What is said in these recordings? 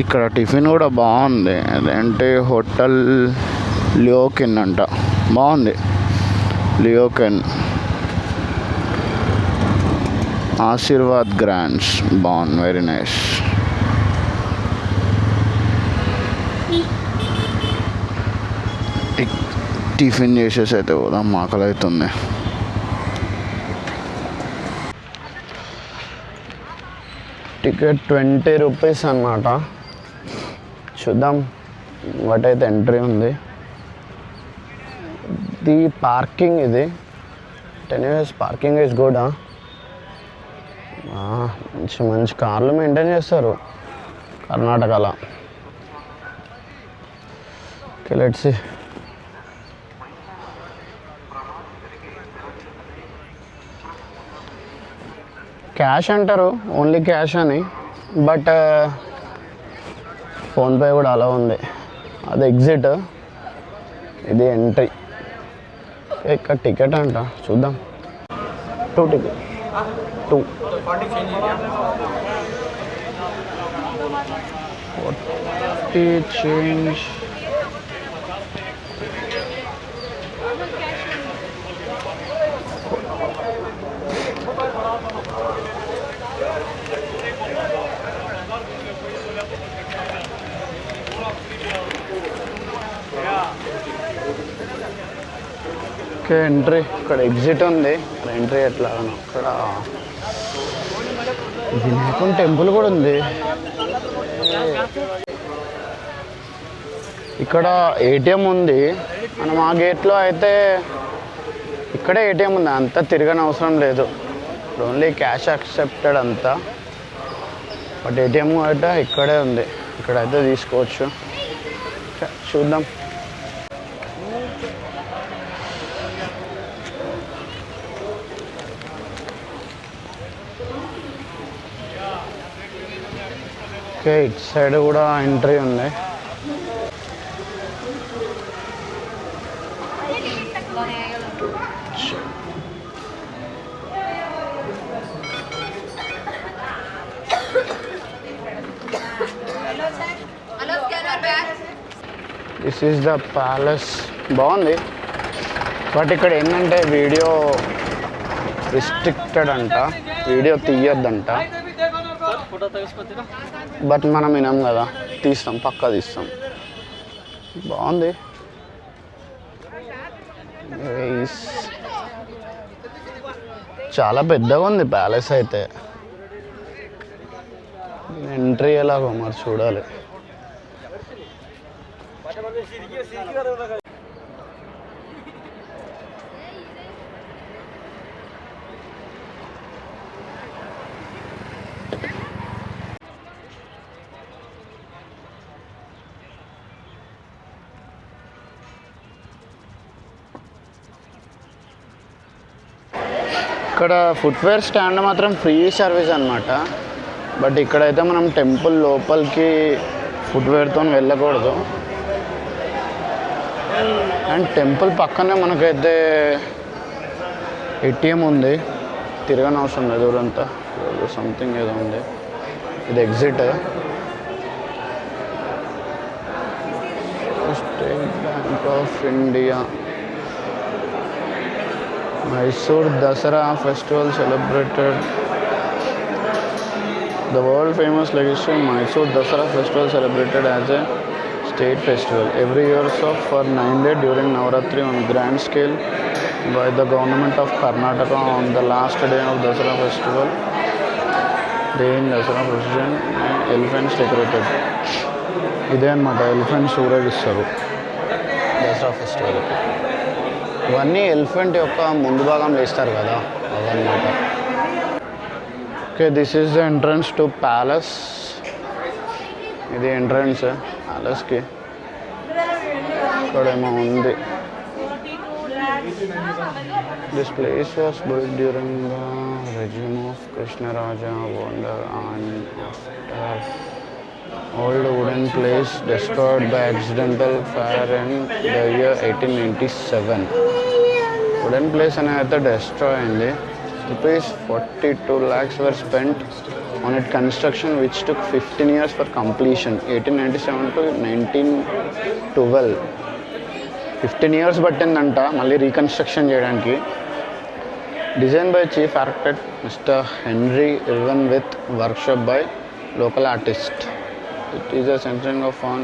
ఇక్కడ టిఫిన్ కూడా బాగుంది. అదేంటి హోటల్ లియోకెన్ అంట, బాగుంది. లియోకెన్ ఆశీర్వాద్ గ్రాండ్స్ బాగుంది, వెరీ నైస్. టిఫిన్ చేసేసి అయితే పోదాం, ఆకలి అవుతుంది. టికెట్ 20 రూపీస్ అన్నమాట. చూద్దాం వాటైతే ఎంట్రీ ఉంది. ఇది పార్కింగ్, ఇది 10 years పార్కింగ్ ఈజ్ గుడ్. మంచి మంచి కార్లు మెయింటైన్ చేస్తారు కర్ణాటకలో. Okay, let's see. క్యాష్ అంటారు, ఓన్లీ క్యాష్ అని, బట్ ఫోన్పే కూడా అలా ఉంది. అది ఎగ్జిట్, ఇది ఎంట్రీ. ఇక్కడ టికెట్ అంట, చూద్దాం. 2 టికెట్ 2 40 చేంజ్. Okay, entry. ఇక్కడ ఎగ్జిట్ ఉంది, ఎంట్రీ ఎట్లాగను. ఇక్కడ వినాయకుని టెంపుల్ కూడా ఉంది. ఇక్కడ ఏటీఎం ఉంది. మనం ఆ గేట్లో అయితే ఇక్కడే ఏటీఎం ఉంది, అంతా తిరగని అవసరం లేదు. ఓన్లీ క్యాష్ యాక్సెప్టెడ్ అంతా. బట్ ఏటీఎం అయితే ఇక్కడే ఉంది, ఇక్కడైతే తీసుకోవచ్చు. చూద్దాం. ఓకే, ఇటు సైడ్ కూడా ఎంట్రీ ఉంది. This is the palace. బాగుంది, బట్ ఇక్కడ ఏంటంటే వీడియో రిస్ట్రిక్టెడ్ అంట, వీడియో తీయొద్దంట. బట్ మనం వినాం కదా, తీస్తాం, పక్కా తీస్తాం. బాగుంది. చాలా పెద్దగా ఉంది ప్యాలెస్ అయితే. ఎంట్రీ ఎలాగో మరి చూడాలి. ఇక్కడ ఫుట్వేర్ స్టాండ్ మాత్రం ఫ్రీ సర్వీస్ అనమాట. బట్ ఇక్కడైతే మనం టెంపుల్ లోపలికి ఫుట్వేర్తో వెళ్ళకూడదు. అండ్ టెంపుల్ పక్కనే మనకైతే ఏటీఎం ఉంది, తిరగని అవసరం లేదు. ఊరంతా సంథింగ్ ఏదో ఉంది. ఇది exit. State bank of India. Mysore Dasara festival celebrated. The world famous legacy Mysore Dasara festival celebrated as a state festival every year for 9 days during Navaratri on grand scale by the government of Karnataka on the last day of Dasara festival. Day in Dasara procession, elephants decorated. ఇదే అన్నమాట, elephants ఊరేగిస్తారు Dasara festival. ఇవన్నీ elephant యొక్క ముందు భాగంలో ఇస్తారు కదా, అవన్నమాట. Okay, this is the entrance to palace. ఇది ఎంట్రన్స్ ప్యాలెస్కి. ఇక్కడేమో ఉంది. This place was built during the regime of Krishnaraja Wonder and after old wooden place destroyed by accidental fire in the year 1897. Wooden place అనేది అయితే destroy అయింది. Rupees 42 lakhs were spent on its construction, which took 15 years for completion, 1897 to 1912. 15 years పట్టిందంట మళ్ళీ reconstruction చేయడానికి. Designed by Chief Architect Mr. Henry Irwin with workshop by local artists. It is a centering of on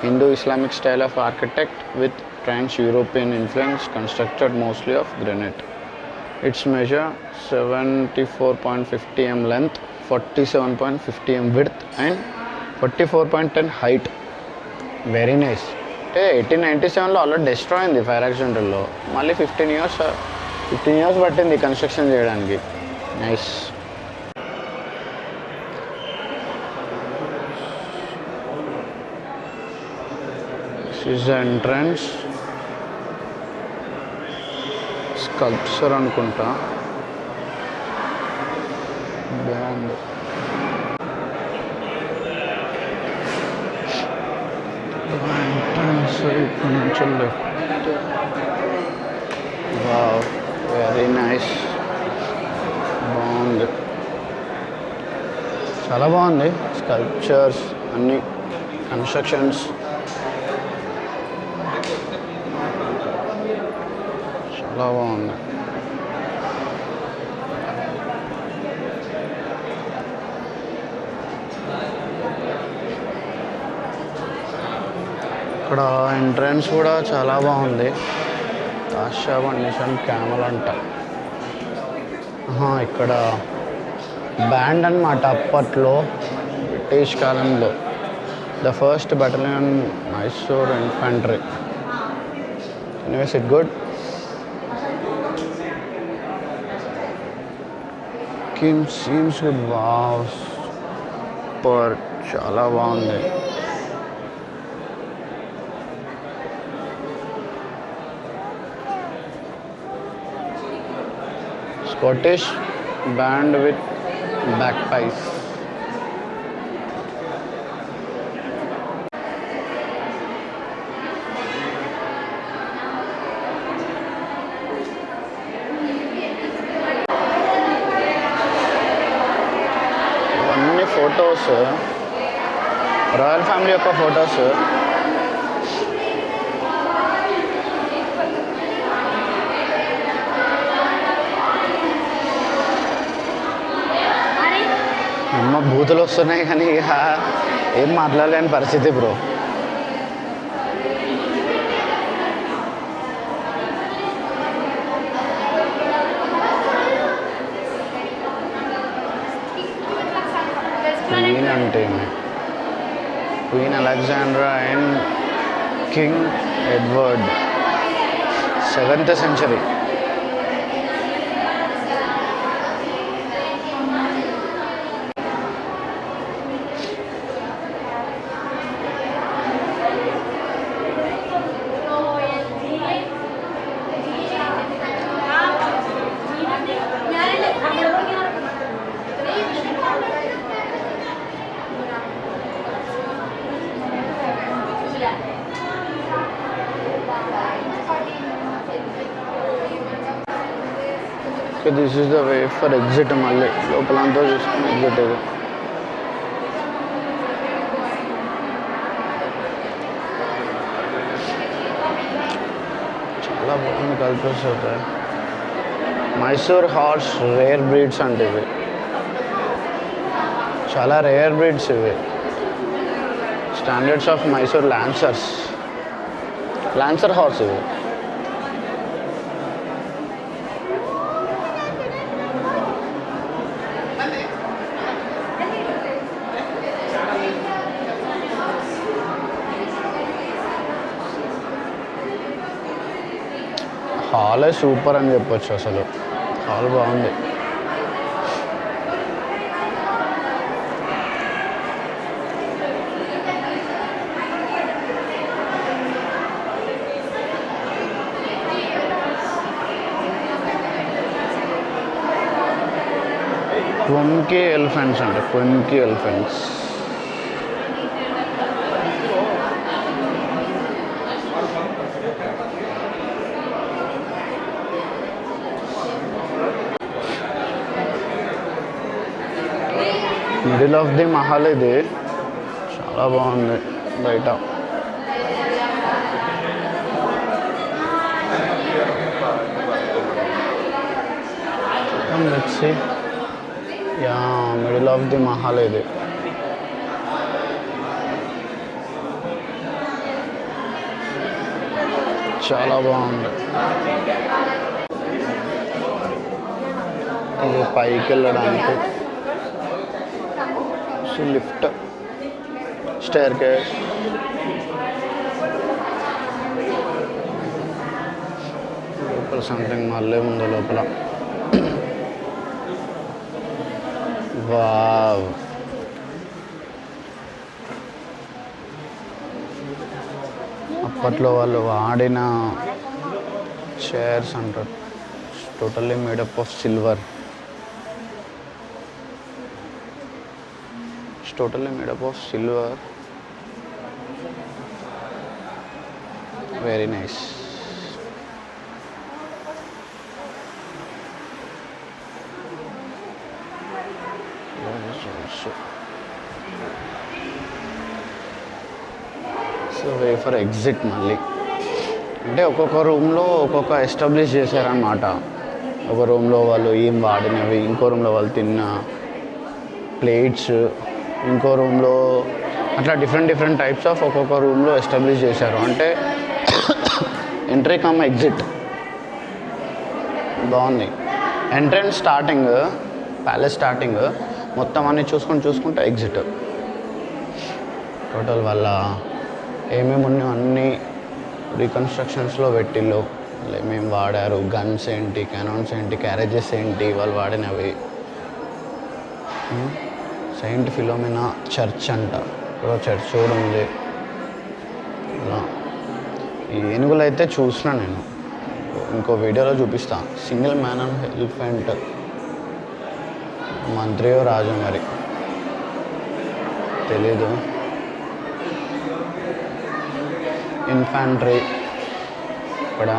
Hindu-Islamic style of architect with trans-European influence, constructed mostly of granite. Its measure 74.50 m length, 47.50 m width and 44.10 height. Very nice. 1897లో already destroy అయింది fire యాక్సిడెంట్లో, మళ్ళీ 15 years పట్టింది construction చేయడానికి. Nice. This is the entrance. Sculpture అనుకుంటా. బాగుంది. Entrance ఇక్కడ నుంచి లెఫ్ట్. Wow, very nice. బాగుంది, చాలా బాగుంది. స్కల్ప్చర్స్ అన్నీ, కన్స్ట్రక్షన్స్ చాలా బాగుంది. ఇక్కడ ఎంట్రన్స్ కూడా చాలా బాగుంది. తాషా కండిషన్ క్యామల్ అంట. ఇక్కడ బ్యాండ్ అన్నమాట అప్పట్లో బ్రిటిష్ కాలంలో. The first battalion Mysore infantry. Anyways it good. Seems good. Wow, super, చాలా బాగుంది. Scottish band with bagpipes. ఇవన్నీ ఫొటోస్, రాయల్ ఫ్యామిలీ యొక్క ఫొటోస్. అమ్మ బూతులు వస్తున్నాయి కానీ ఇక ఏం మాట్లాడలేని పరిస్థితి బ్రో. క్వీన్ అంటే queen Alexandra and king Edward, 7th century. So this is the way for exit. మళ్ళీ లోపలంతా చూసుకుని ఎగ్జిట్. ఇది చాలా బాగుంది. కల్చర్స్ అవుతాయి. మైసూర్ హార్స్ రేర్ బ్రీడ్స్ అంటే ఇవి చాలా రేర్ బ్రీడ్స్. ఇవి standards of Mysore lancer horse. ఇవి హాలే సూపర్ అని చెప్పొచ్చు. అసలు హాల్ బాగుంది. క్వెంకీ ఎలిఫెంట్స్ అంటే క్వెంకీ elephants. Middle of the mahal ఇది, చాలా బాగుంది బయట. Let's see. Yeah, middle of the mahal ఇది. చాలా బాగుంది. ఇది పైకి వెళ్ళడానికి లిఫ్ట్, స్టేర్ కేస్. లోపల సంథింగ్ మళ్ళీ ఉంది లోపల. వావ్, అప్పట్లో వాళ్ళు వాడిన చైర్స్ అంటారు. Totally made up of silver. Totally made up of silver. Very nice. So way for exit మళ్ళీ. అంటే ఒక్కొక్క రూమ్లో ఒక్కొక్క ఎస్టాబ్లిష్ చేశారన్నమాట. ఒక రూమ్లో వాళ్ళు ఏం వాడినవి, ఇంకో రూమ్లో వాళ్ళు తిన్న ప్లేట్స్, ఇంకో రూమ్లో అట్లా డిఫరెంట్ టైప్స్ ఆఫ్ ఒక్కొక్క రూమ్లో ఎస్టాబ్లిష్ చేశారు. అంటే ఎంట్రీ కమ్ ఎగ్జిట్. బాగుంది. ఎంట్రన్స్ స్టార్టింగ్, ప్యాలెస్ స్టార్టింగ్ మొత్తం అన్నీ చూసుకుంటే ఎగ్జిట్. టోటల్ వాళ్ళ ఏమేమి ఉన్నాయో అన్నీ రీకన్స్ట్రక్షన్స్లో పెట్టిళ్ళు. ఏమేమి వాడారు, గన్స్ ఏంటి, కెనాన్స్ ఏంటి, క్యారేజెస్ ఏంటి వాళ్ళు వాడినవి. సెయింట్ ఫిలోమినా చర్చ్ అంట, ఇక్కడ చర్చ్ కూడా ఉంది. ఈ ఏనుగులు అయితే చూసిన నేను, ఇంకో వీడియోలో చూపిస్తా. సింగిల్ మ్యాన్ అండ్ ఎలిఫెంట్, మంత్రియో రాజు మరి తెలీదు. ఇన్ఫాంట్రీ ఇక్కడ.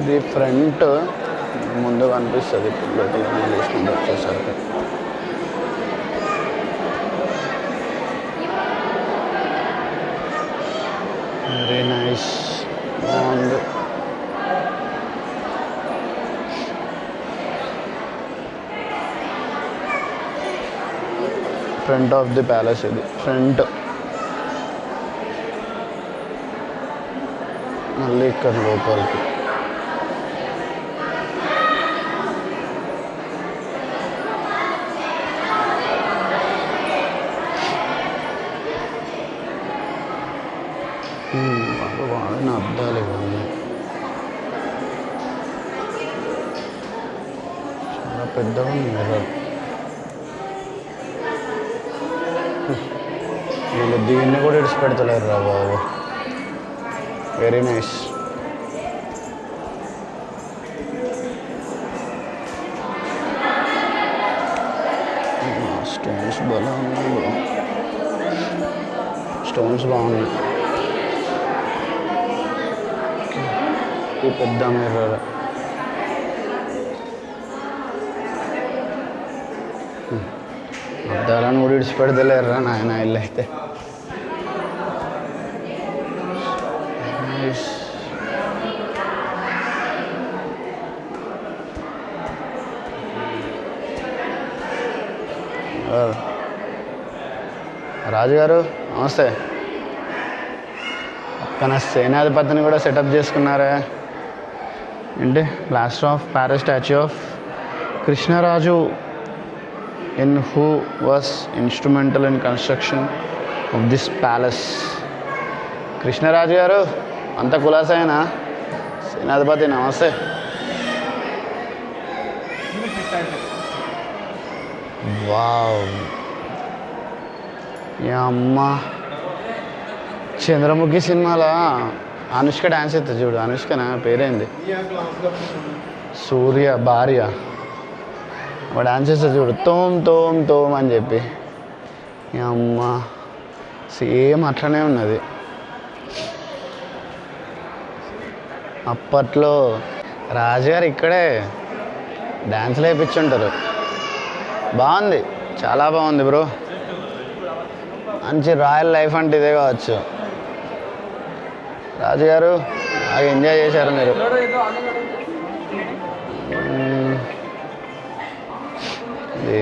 ఇది ఫ్రంట్ ముందు కనిపిస్తుంది, లోపల చూసుకుంటూ వచ్చేసరికి. వెరీ నైస్, బాగుంది. ఫ్రంట్ ఆఫ్ ది ప్యాలెస్ ఇది, ఫ్రంట్. మళ్ళీ ఇక్కడ లోపలికి. వాడిన అద్దాలు ఇవన్నీ చాలా పెద్దగా మిర్రర్. వీళ్ళు దీన్ని కూడా ఇడిచిపెడతలేరు రా బాబు. Very nice. స్టోన్స్ బాగా ఉన్నాయి, స్టోన్స్ బాగున్నాయి. ఈ పెద్ద మిర్రర్. అద్దాలను కూడా విడిచిపెడతలేరురా నాయన ఇల్లు అయితే. రాజుగారు నమస్తే. పక్కన సేనాధిపతిని కూడా సెటప్ చేసుకున్నారా ఏంటి? Plaster of Paris statue of Krishnaraju in who was instrumental in construction of this palace. Krishnaraju గారు అంత కులాసైనా సేనాధిపతి నమస్తే. వావ్, అమ్మ చంద్రముఖి సినిమాలో అనుష్క డాన్స్ అవుతుంది చూడు. అనుష్క నా పేరేంది? సూర్య భార్య. వాడు డాన్స్ చేస్తే చూడు, తోమ్ తోమ్ తోమ్ అని చెప్పి. అమ్మ సేమ్ అట్లనే ఉన్నది. అప్పట్లో రాజుగారు ఇక్కడే డ్యాన్స్లు వేయించుంటారు. బాగుంది, చాలా బాగుంది బ్రో. మంచి రాయల్ లైఫ్ అంటే ఇదే కావచ్చు. రాజుగారు బాగా ఎంజాయ్ చేశారు మీరు. ఇది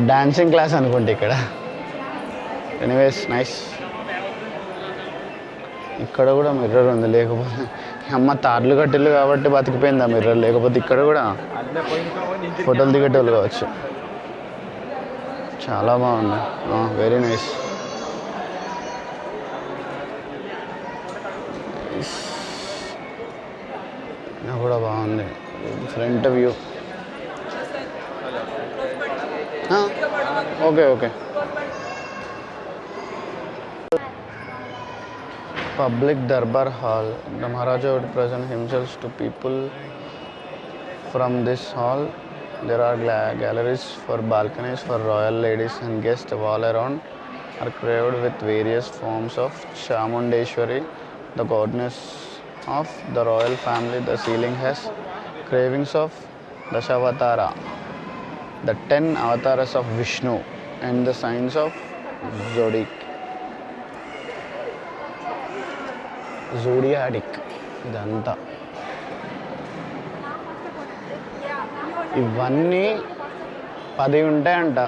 డాన్సింగ్ క్లాస్ అనుకుంటే ఇక్కడ. Anyways nice. ఇక్కడ కూడా మిర్రర్ ఉంది, లేకపోతే అమ్మ తాడ్లు కట్టిల్లు కాబట్టి బతికిపోయింది ఆ మిర్రర్, లేకపోతే ఇక్కడ కూడా ఫోటోలు దిగేటోళ్ళు కావచ్చు. చాలా బాగుంది, వెరీ నైస్. కూడా బాగుంది front view. Okay okay. Public Darbar Hall. The Maharaja would present himself to people from this hall. There are galleries for balconies for royal ladies and guests. All around are carved with various forms of Chamundeshwari, the goddess of the royal family. The ceiling has carvings of Dashavatara, the 10 avatars of Vishnu, and the signs of జోడియాడిక్. ఇదంతా ఇవన్నీ 10 ఉంటాయంట.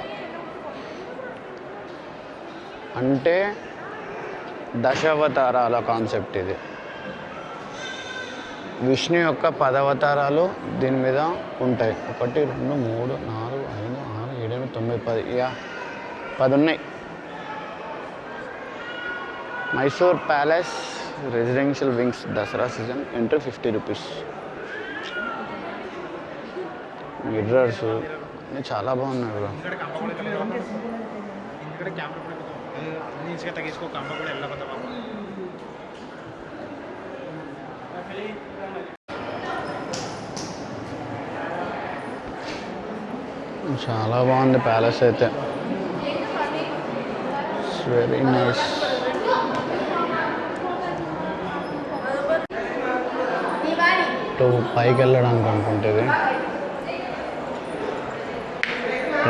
అంటే దశావతారాల concept ఇది. విష్ణు యొక్క 10 అవతారాలు దీని మీద ఉంటాయి. 1 2 3 4 5 6 7 8 9 10. 10 ఉన్నాయి. Mysore palace residential wings Dasara season entry 50 rupees. Mirrors అన్నీ చాలా బాగున్నాయి బ్రో. చాలా బాగుంది ప్యాలెస్ అయితే. It's very nice. పైకి వెళ్ళడానికి అనుకుంటుంది.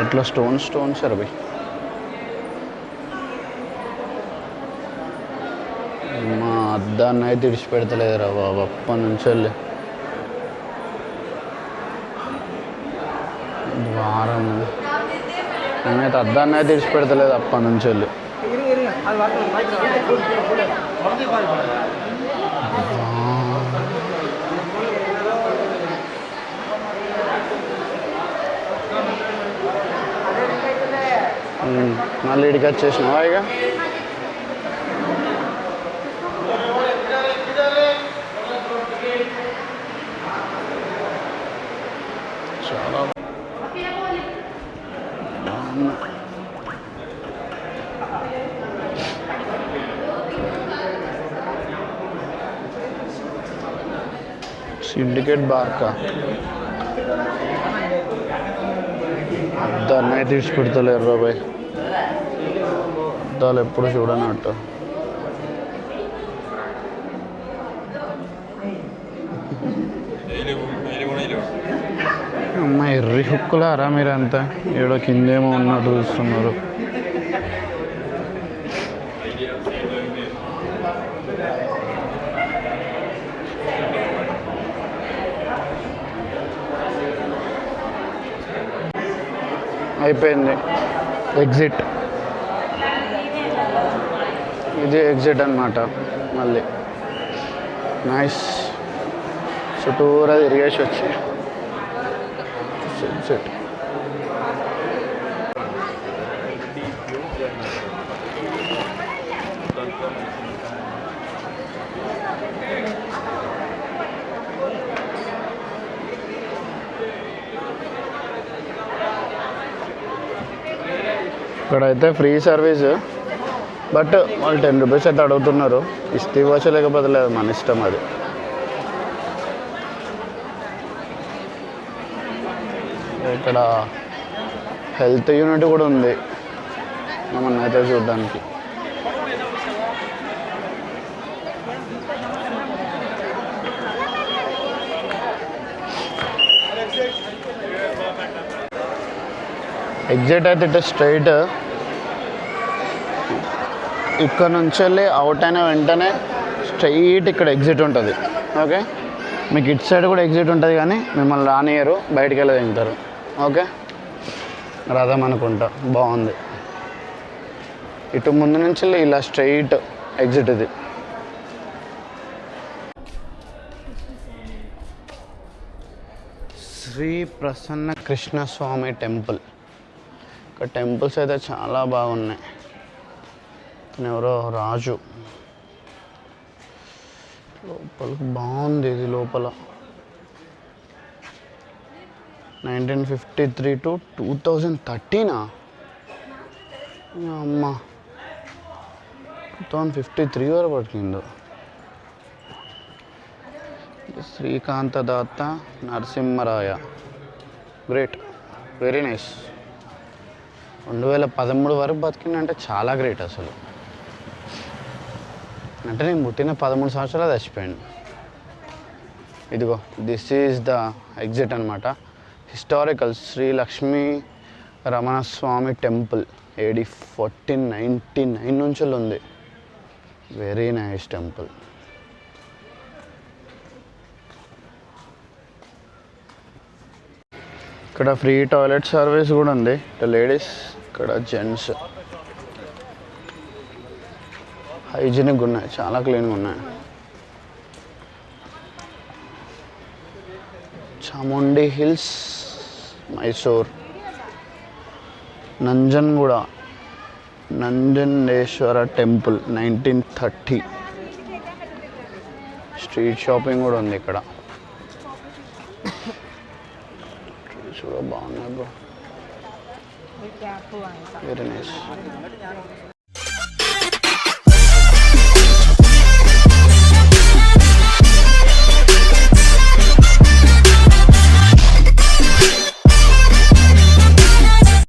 ఎట్లా స్టోన్స్ అరబై. మా అద్దాన్ని అయితే విడిచిపెడతలేదురా బాబు అప్పటి నుంచి వెళ్ళి. వారం నేనైతే అద్దాన్ని అయితే విడిచిపెడతలేదు అప్పటి నుంచి వెళ్ళి. మళ్ళీ ఇడికి వచ్చేసినావా ఇక? చాలా సిండికేట్ బార్కా దాన్ని అయితే విడిచిపెడతలేరు బాబాయ్. అద్దాలు ఎప్పుడు చూడనట్టు. అమ్మ ఎర్రి హుక్కులారా మీరంతా, ఏడో కిందేమో ఉన్నట్టు చూస్తున్నారు. అయిపోయింది ఎగ్జిట్. ఇది ఎగ్జిట్ అన్నమాట. మళ్ళీ నైస్ చుట్టూరా తిరిగేసి వచ్చి ఎగ్జిట్. ఇక్కడైతే ఫ్రీ సర్వీస్, బట్ వాళ్ళు 10 రూపీస్ అయితే అడుగుతున్నారు. ఇస్తే ఇవ్వచ్చు, లేకపోతే లేదు, మన ఇష్టం అది. ఇక్కడ హెల్త్ యూనిట్ కూడా ఉంది ఏమన్నా అయితే చూడడానికి. ఎగ్జిట్ అయితే ఇటు స్ట్రైట్, ఇక్కడ నుంచి వెళ్ళి అవుట్ అయిన వెంటనే స్ట్రైట్ ఇక్కడ ఎగ్జిట్ ఉంటుంది. ఓకే, మీకు ఇటు సైడ్ కూడా ఎగ్జిట్ ఉంటుంది కానీ మిమ్మల్ని రానియరు, బయటికి వెళ్ళి దిగుతారు. ఓకే, రథం అనుకుంటా, బాగుంది. ఇటు ముందు నుంచి ఇలా స్ట్రైట్ ఎగ్జిట్ ఇది. శ్రీ ప్రసన్న కృష్ణస్వామి టెంపుల్. ఇక్కడ టెంపుల్స్ అయితే చాలా బాగున్నాయి. ఎవరో రాజు లోపలికి బాగుంది ఇది. లోపల 1953 to 2013 అమ్మ, 2053 వరకు పడుతుందో. శ్రీకాంతదాత నరసింహరాయ, గ్రేట్, వెరీ నైస్. 2013 వరకు బతికిందంటే చాలా గ్రేట్ అసలు. అంటే నేను పుట్టిన 13 సంవత్సరాలు చచ్చిపోయాను. ఇదిగో దిస్ ఈజ్ ద ఎగ్జిట్ అనమాట. Historical Shri Lakshmi Ramanaswamy temple AD 1499 నుంచి ఉంది. Very nice temple. ఇక్కడ ఫ్రీ టాయిలెట్ సర్వీస్ కూడా ఉంది. లేడీస్, ఇక్కడ జెంట్స్. హైజీనిక్గా ఉన్నాయి, చాలా క్లీన్గా ఉన్నాయి. Chamundi hills, Mysore. Nanjangud Nanjaneshwara temple 1930. Street shopping కూడా ఉంది ఇక్కడ. చూడ బాగున్నాయి బ్రో, వెరీ నైస్.